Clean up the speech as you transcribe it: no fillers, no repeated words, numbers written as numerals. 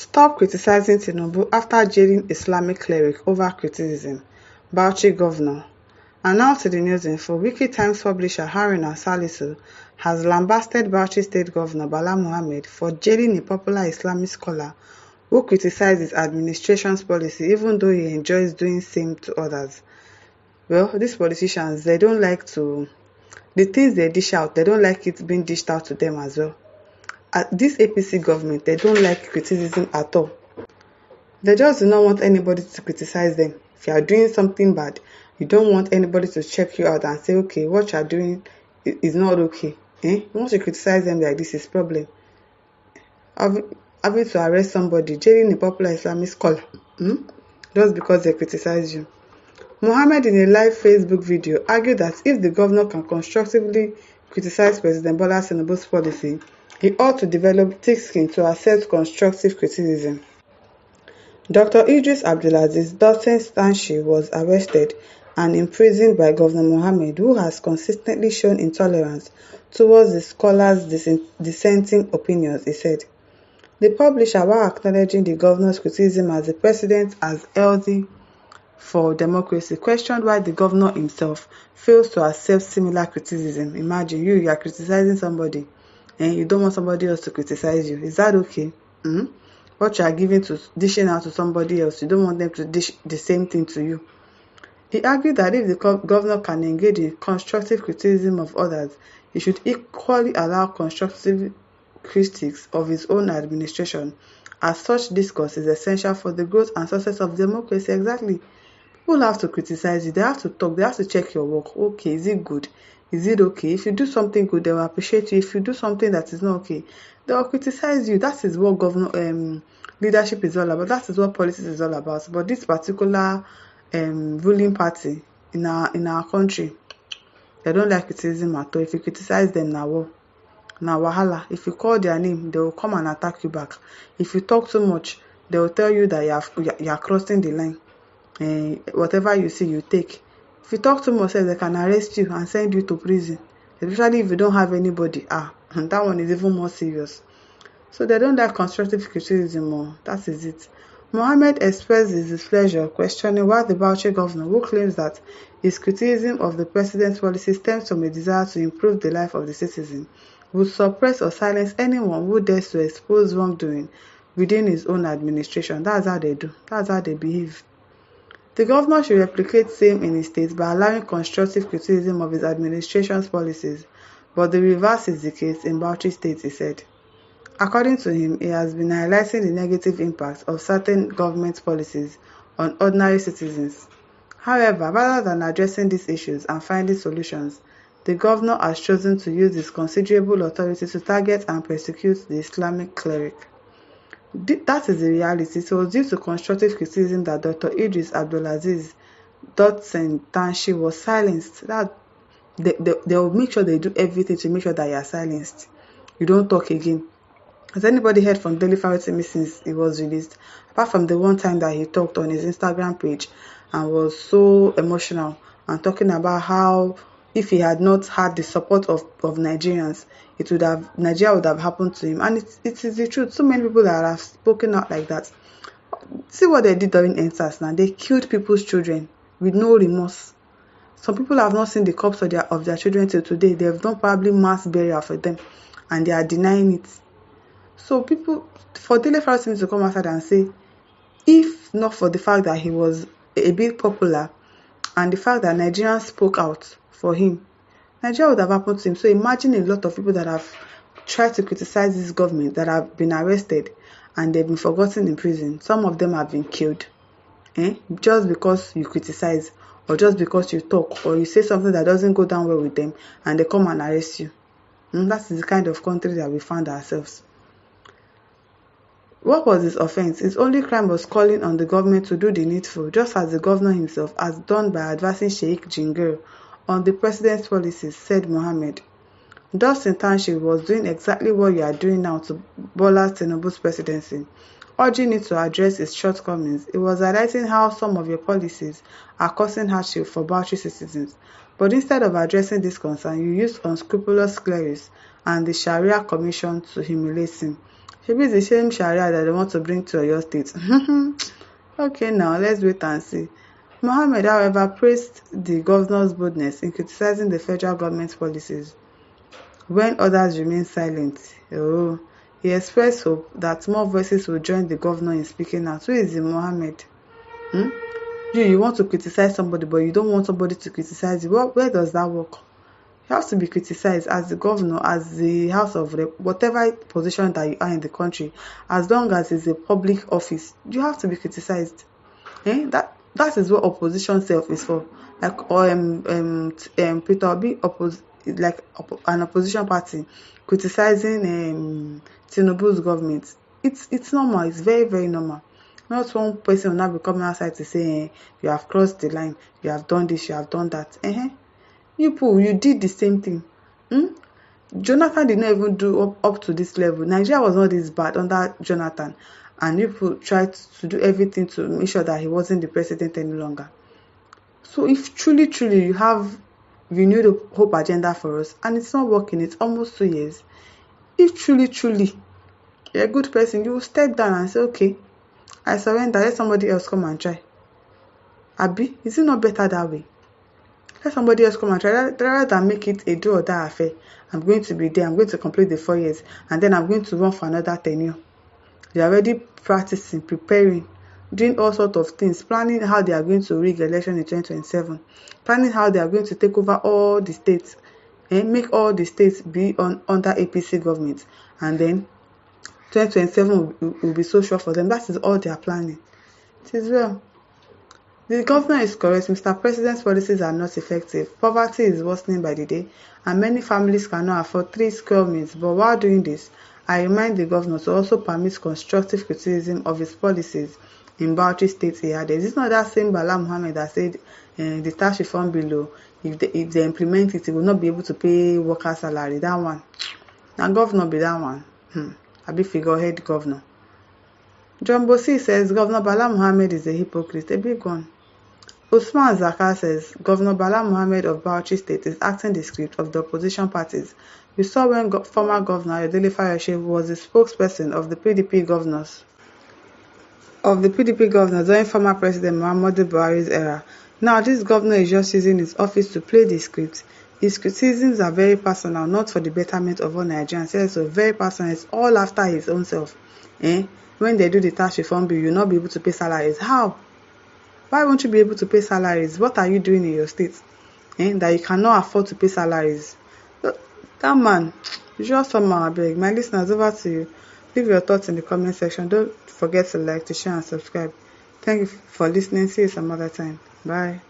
Stop criticizing Tinubu after jailing Islamic cleric over criticism, Bauchi governor. And now to the news info. Wiki Times publisher Haruna Salisu has lambasted Bauchi State Governor Bala Mohammed for jailing a popular Islamic scholar who criticized his administration's policy even though he enjoys doing same to others. Well, these politicians, they don't like to, the things they dish out, they don't like it being dished out to them as well. This APC government, they don't like criticism at all. They just do not want anybody to criticize them. If you are doing something bad, you don't want anybody to check you out and say, okay, what you are doing is not okay. Once you criticize them like this, is problem. Having to arrest somebody, jailing a popular Islamic scholar, just because they criticize you. Mohammed, in a live Facebook video, argued that if the governor can constructively criticize President Bola Tinubu's policy, he ought to develop thick skin to accept constructive criticism. Dr. Idris Abdulaziz Dotson Stanshi was arrested and imprisoned by Governor Mohammed, who has consistently shown intolerance towards the scholar's dissenting opinions, he said. The publisher, while acknowledging the governor's criticism as the president as healthy for democracy, questioned why the governor himself fails to accept similar criticism. Imagine you are criticizing somebody and you don't want somebody else to criticize you. Is that okay? What you are dishing out to somebody else, you don't want them to dish the same thing to you. He argued that if the governor can engage in constructive criticism of others, he should equally allow constructive critiques of his own administration, as such discourse is essential for the growth and success of democracy. Exactly. People have to criticize you, they have to talk, they have to check your work. Okay, is it good? Is it okay? If you do something good, they will appreciate you. If you do something that is not okay, they will criticize you. That is what leadership is all about. That is what politics is all about. But this particular ruling party in our country, they don't like criticism at all. If you criticize them, now wahala. If you call their name, they will come and attack you back. If you talk too much, they will tell you that you are crossing the line. Whatever you see, you take. If you talk too much, they can arrest you and send you to prison, especially if you don't have anybody. And that one is even more serious. So they don't like constructive criticism more. That is it. Mohammed expressed his displeasure, questioning why the Bauchi governor, who claims that his criticism of the president's policy stems from a desire to improve the life of the citizen, would suppress or silence anyone who dares to expose wrongdoing within his own administration. That's how they do. That's how they behave. The governor should replicate same in his state by allowing constructive criticism of his administration's policies, but the reverse is the case in Bauchi State, he said. According to him, he has been highlighting the negative impact of certain government policies on ordinary citizens. However, rather than addressing these issues and finding solutions, the governor has chosen to use his considerable authority to target and persecute the Islamic cleric. That is the reality. So it was due to constructive criticism that Dr. Idris Abdulaziz Dotson Stanshi was silenced. That they will make sure they do everything to make sure that you are silenced. You don't talk again. Has anybody heard from Daily Farotimi since it was released? Apart from the one time that he talked on his Instagram page and was so emotional and talking about how if he had not had the support of Nigerians, Nigeria would have happened to him. And it is the truth. So many people that have spoken out like that. See what they did during EndSARS now. They killed people's children with no remorse. Some people have not seen the corpse of their children till today. They have done probably mass burial for them and they are denying it. So people, for Daily Farotimi to come outside and say, if not for the fact that he was a bit popular and the fact that Nigerians spoke out for him, Nigeria would have happened to him. So imagine a lot of people that have tried to criticize this government that have been arrested and they've been forgotten in prison. Some of them have been killed. Just because you criticize or just because you talk or you say something that doesn't go down well with them and they come and arrest you. That's the kind of country that we found ourselves. What was his offense? His only crime was calling on the government to do the needful, just as the governor himself has done by advising Sheikh Jingir on the president's policies, said Mohammed. Dotson Stanshi was doing exactly what you are doing now to Bola Tinubu's presidency, urging it to address its shortcomings. It was highlighting how some of your policies are causing hardship for Bauchi citizens. But instead of addressing this concern, you used unscrupulous clerics and the Sharia Commission to humiliate him. Maybe it's the same Sharia that they want to bring to your state. Okay, now let's wait and see. Mohammed, however, praised the governor's boldness in criticizing the federal government's policies when others remain silent. Oh, he expressed hope that more voices will join the governor in speaking out. Who is the Mohammed? Hmm? You want to criticize somebody, but you don't want somebody to criticize you. Where does that work? You have to be criticized as the governor, as the House of Rep, whatever position that you are in the country, as long as it's a public office, you have to be criticized. That is what opposition self is for. Like Peter Obi an opposition party criticizing Tinubu's government. It's normal. It's very, very normal. Not one person will not be coming outside to say you have crossed the line, you have done this, you have done that. You did the same thing. Jonathan did not even do up to this level. Nigeria was not this bad under Jonathan, and people tried to do everything to make sure that he wasn't the president any longer. So if truly you have renewed the hope agenda for us and it's not working, it's almost 2 years. If truly you're a good person, you will step down and say, okay, I surrender, let somebody else come and try. Abi, is it not better that way? Let somebody else come and try, rather than make it a do or die affair. I'm going to be there, I'm going to complete the 4 years, and then I'm going to run for another tenure. They're already practicing, preparing, doing all sorts of things, planning how they are going to rig election in 2027, planning how they are going to take over all the states, and make all the states be under APC government, and then 2027 will be so short for them. That is all they are planning. It is well. The governor is correct. Mr. President's policies are not effective. Poverty is worsening by the day, and many families cannot afford 3 square meals. But while doing this, I remind the governor to also permit constructive criticism of his policies in Bauchi State. He added, it's not that same Bala Muhammad that said the tax reform below, if they implement it, he will not be able to pay worker salary. That one. Now governor be that one. A big figurehead governor. John Bosi says Governor Bala Muhammad is a hypocrite. A big one. Usman Zakar says Governor Bala Muhammad of Bauchi State is acting the script of the opposition parties. We saw when former Governor Ayodele Fayose was the spokesperson of the PDP governors during former President Muhammadu Buhari's era. Now this governor is just using his office to play the script. His criticisms are very personal, not for the betterment of all Nigerians. Yes, so very personal. It's all after his own self. When they do the tax reform bill, you'll not be able to pay salaries. How? Why won't you be able to pay salaries? What are you doing in your state that you cannot afford to pay salaries? That man, you just somehow beg. My listeners, over to you. Leave your thoughts in the comment section. Don't forget to like, to share, and subscribe. Thank you for listening. See you some other time. Bye.